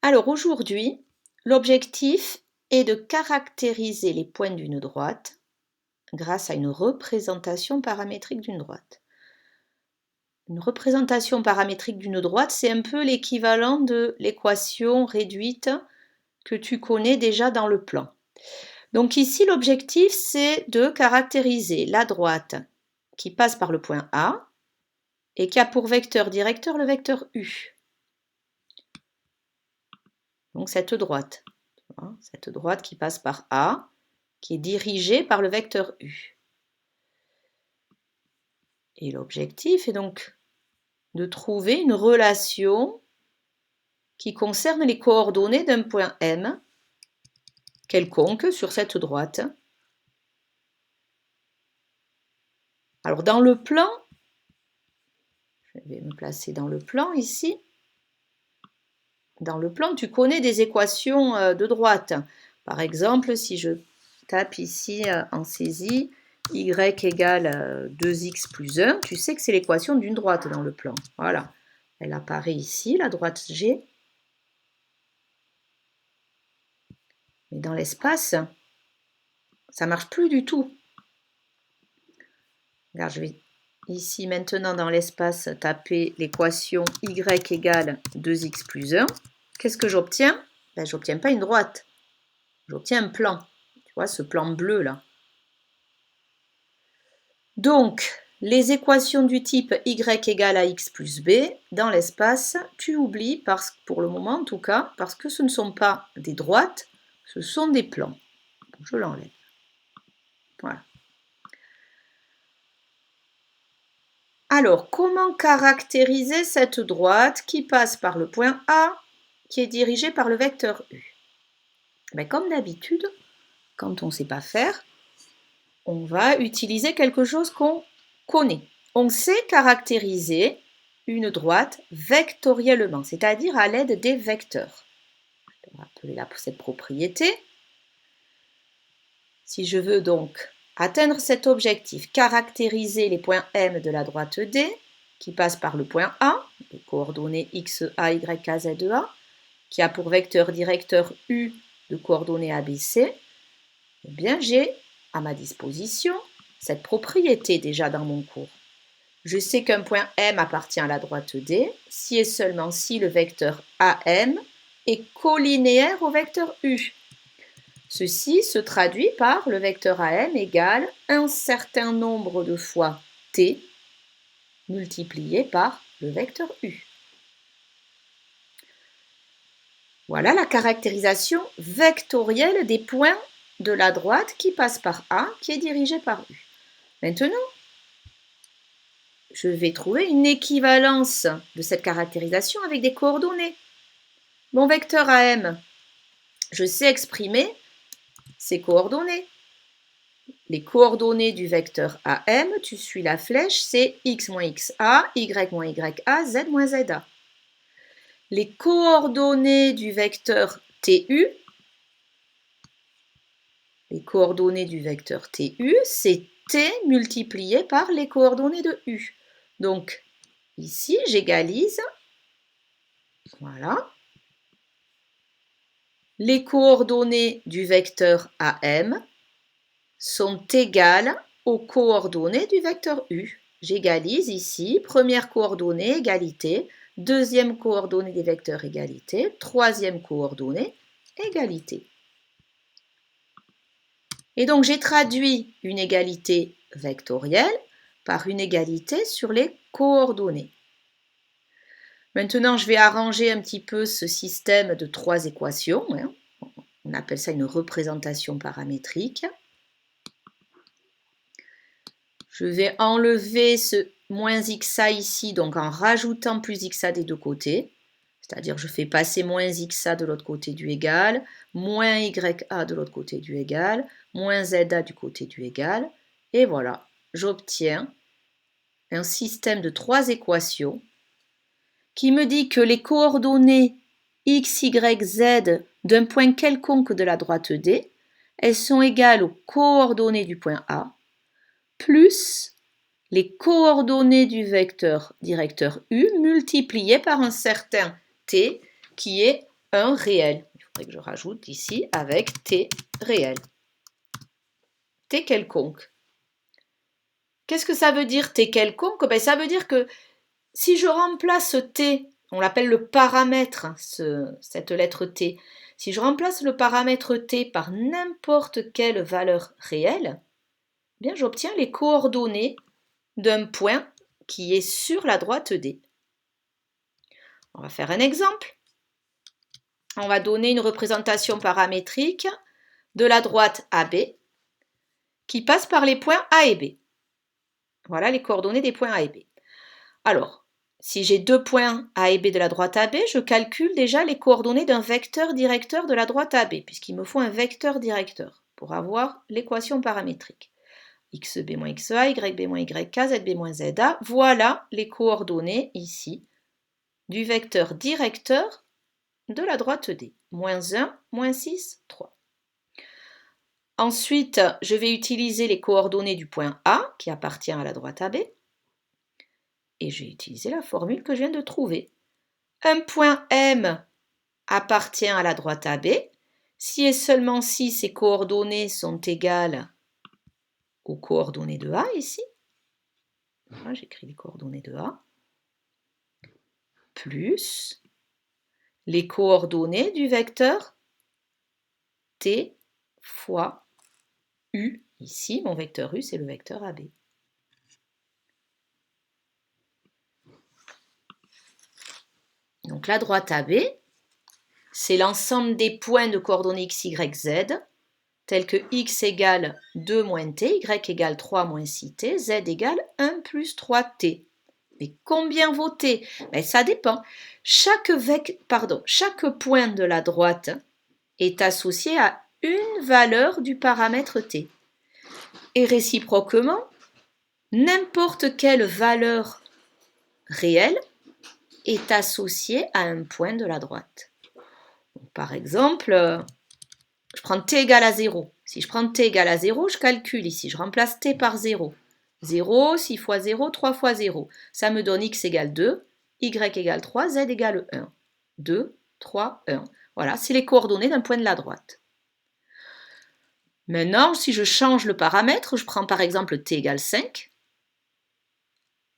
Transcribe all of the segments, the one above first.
Alors aujourd'hui, l'objectif est de caractériser les points d'une droite grâce à une représentation paramétrique d'une droite. Une représentation paramétrique d'une droite, c'est un peu l'équivalent de l'équation réduite que tu connais déjà dans le plan. Donc ici, l'objectif, c'est de caractériser la droite qui passe par le point A et qui a pour vecteur directeur le vecteur U. Donc cette droite qui passe par A, qui est dirigée par le vecteur U. Et l'objectif est donc de trouver une relation qui concerne les coordonnées d'un point M quelconque sur cette droite. Alors dans le plan, je vais me placer dans le plan ici. Dans le plan, tu connais des équations de droite. Par exemple, si je tape ici en saisie, y égale 2x plus 1, tu sais que c'est l'équation d'une droite dans le plan. Voilà, elle apparaît ici, la droite G. Mais dans l'espace, ça ne marche plus du tout. Regarde, je vais ici maintenant dans l'espace taper l'équation y égale 2x plus 1. Qu'est-ce que j'obtiens? Ben, je n'obtiens pas une droite, j'obtiens un plan. Tu vois, ce plan bleu là. Donc, les équations du type y égale à x plus b, dans l'espace, tu oublies, pour le moment en tout cas, parce que ce ne sont pas des droites, ce sont des plans. Je l'enlève. Voilà. Alors, comment caractériser cette droite qui passe par le point A, qui est dirigée par le vecteur U? Ben, comme d'habitude, quand on ne sait pas faire, on va utiliser quelque chose qu'on connaît. On sait caractériser une droite vectoriellement, c'est-à-dire à l'aide des vecteurs. Je vais rappeler cette propriété. Si je veux donc atteindre cet objectif, caractériser les points M de la droite D, qui passe par le point A, les coordonnées x, a, y, k, z, a, qui a pour vecteur directeur U de coordonnées ABC, eh bien j'ai à ma disposition cette propriété déjà dans mon cours. Je sais qu'un point M appartient à la droite D si et seulement si le vecteur AM est collinéaire au vecteur U. Ceci se traduit par le vecteur AM égale un certain nombre de fois T multiplié par le vecteur U. Voilà la caractérisation vectorielle des points de la droite qui passe par A, qui est dirigée par U. Maintenant, je vais trouver une équivalence de cette caractérisation avec des coordonnées. Mon vecteur AM, je sais exprimer ses coordonnées. Les coordonnées du vecteur AM, tu suis la flèche, c'est x moins xa, y moins ya, z moins za. Les coordonnées du vecteur TU, c'est t multiplié par les coordonnées de U. Donc, ici, j'égalise, voilà, les coordonnées du vecteur AM sont égales aux coordonnées du vecteur U. J'égalise ici, première coordonnée, égalité, deuxième coordonnée des vecteurs, égalité, troisième coordonnée, égalité. Et donc j'ai traduit une égalité vectorielle par une égalité sur les coordonnées. Maintenant, je vais arranger un petit peu ce système de trois équations. On appelle ça une représentation paramétrique. Je vais enlever ce moins xa ici, donc en rajoutant plus xa des deux côtés. C'est-à-dire je fais passer moins xa de l'autre côté du égal, moins ya de l'autre côté du égal, moins za du côté du égal. Et voilà, j'obtiens un système de trois équations qui me dit que les coordonnées x, y, z d'un point quelconque de la droite D, elles sont égales aux coordonnées du point A, plus les coordonnées du vecteur directeur U multipliées par un certain t qui est 1 réel. Il faudrait que je rajoute ici avec t réel. T quelconque. Qu'est-ce que ça veut dire t quelconque? Ben, ça veut dire que si je remplace t, on l'appelle le paramètre, cette lettre t, si je remplace le paramètre t par n'importe quelle valeur réelle, eh bien j'obtiens les coordonnées d'un point qui est sur la droite D. On va faire un exemple. On va donner une représentation paramétrique de la droite AB qui passe par les points A et B. Voilà les coordonnées des points A et B. Alors, si j'ai deux points A et B de la droite AB, je calcule déjà les coordonnées d'un vecteur directeur de la droite AB, puisqu'il me faut un vecteur directeur pour avoir l'équation paramétrique. XB moins XA, YB moins YK, ZB moins ZA. Voilà les coordonnées ici du vecteur directeur de la droite D. Moins 1, moins 6, 3. Ensuite, je vais utiliser les coordonnées du point A qui appartient à la droite AB. Et j'ai utilisé la formule que je viens de trouver. Un point M appartient à la droite AB si et seulement si ses coordonnées sont égales aux coordonnées de A ici. Voilà, j'écris les coordonnées de A. Plus les coordonnées du vecteur T fois U. Ici, mon vecteur U, c'est le vecteur AB. Donc la droite AB, c'est l'ensemble des points de coordonnées x, y, z, tels que x égale 2 moins t, y égale 3 moins 6t, z égale 1 plus 3t. Mais combien vaut t? Ben, ça dépend. Chaque point de la droite est associé à une valeur du paramètre t. Et réciproquement, n'importe quelle valeur réelle est associée à un point de la droite. Donc, par exemple, je prends t égale à 0. Si je prends t égale à 0, je calcule ici. Je remplace t par 0. 0, 6 fois 0, 3 fois 0. Ça me donne x égale 2, y égale 3, z égale 1. 2, 3, 1. Voilà, c'est les coordonnées d'un point de la droite. Maintenant, si je change le paramètre, je prends par exemple t égale 5.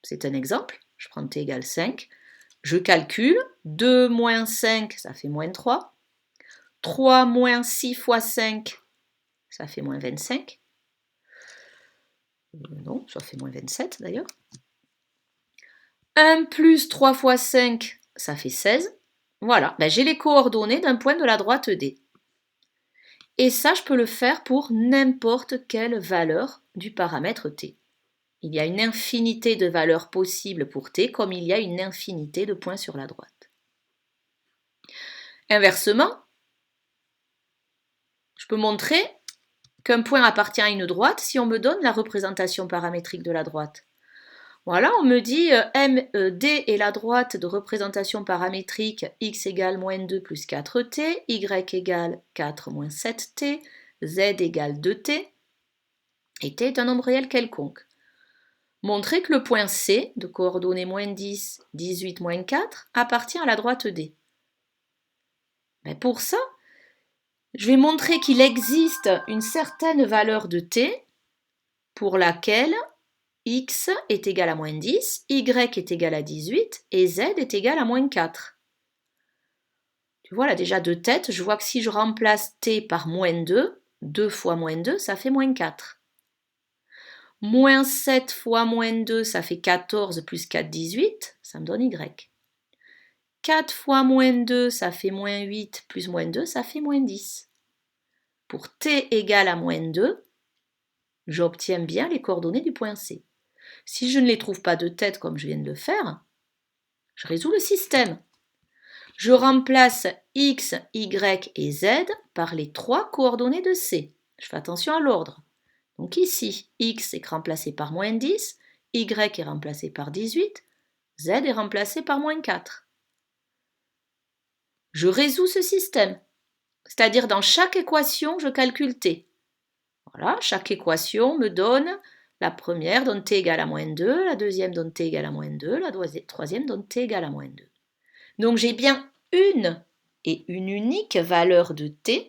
C'est un exemple. Je prends t égale 5. Je calcule. 2 moins 5, ça fait moins 3. 3 moins 6 fois 5, ça fait moins 25. Non, ça fait moins 27 d'ailleurs. 1 plus 3 fois 5, ça fait 16. Voilà, ben, j'ai les coordonnées d'un point de la droite D. Et ça, je peux le faire pour n'importe quelle valeur du paramètre t. Il y a une infinité de valeurs possibles pour t, comme il y a une infinité de points sur la droite. Inversement, je peux montrer qu'un point appartient à une droite si on me donne la représentation paramétrique de la droite. Voilà, on me dit D est la droite de représentation paramétrique x égale moins 2 plus 4t, y égale 4 moins 7t, z égale 2t, et t est un nombre réel quelconque. Montrer que le point C, de coordonnées moins 10, 18, moins 4, appartient à la droite D. Mais pour ça, je vais montrer qu'il existe une certaine valeur de t pour laquelle x est égal à moins 10, y est égal à 18 et z est égal à moins 4. Tu vois là déjà de tête, je vois que si je remplace t par moins 2, 2 fois moins 2, ça fait moins 4. Moins 7 fois moins 2, ça fait 14 plus 4, 18, ça me donne y. 4 fois moins 2, ça fait moins 8 plus moins 2, ça fait moins 10. Pour t égale à moins 2, j'obtiens bien les coordonnées du point C. Si je ne les trouve pas de tête comme je viens de le faire, je résous le système. Je remplace x, y et z par les trois coordonnées de C. Je fais attention à l'ordre. Donc ici, x est remplacé par moins 10, y est remplacé par 18, z est remplacé par moins 4. Je résous ce système. C'est-à-dire dans chaque équation, je calcule t. Voilà, chaque équation me donne, la première donne t égale à moins 2, la deuxième donne t égale à moins 2, la troisième donne t égale à moins 2. Donc j'ai bien une et une unique valeur de t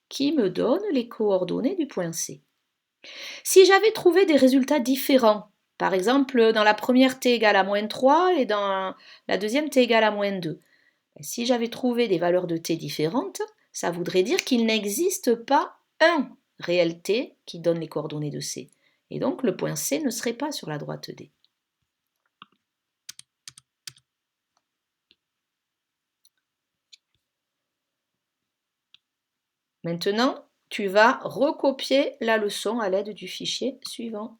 qui me donne les coordonnées du point C. Si j'avais trouvé des résultats différents, par exemple dans la première t égale à moins 3 et dans la deuxième t égale à moins 2, si j'avais trouvé des valeurs de t différentes, ça voudrait dire qu'il n'existe pas un réel t qui donne les coordonnées de C. Et donc le point C ne serait pas sur la droite D. Maintenant, tu vas recopier la leçon à l'aide du fichier suivant.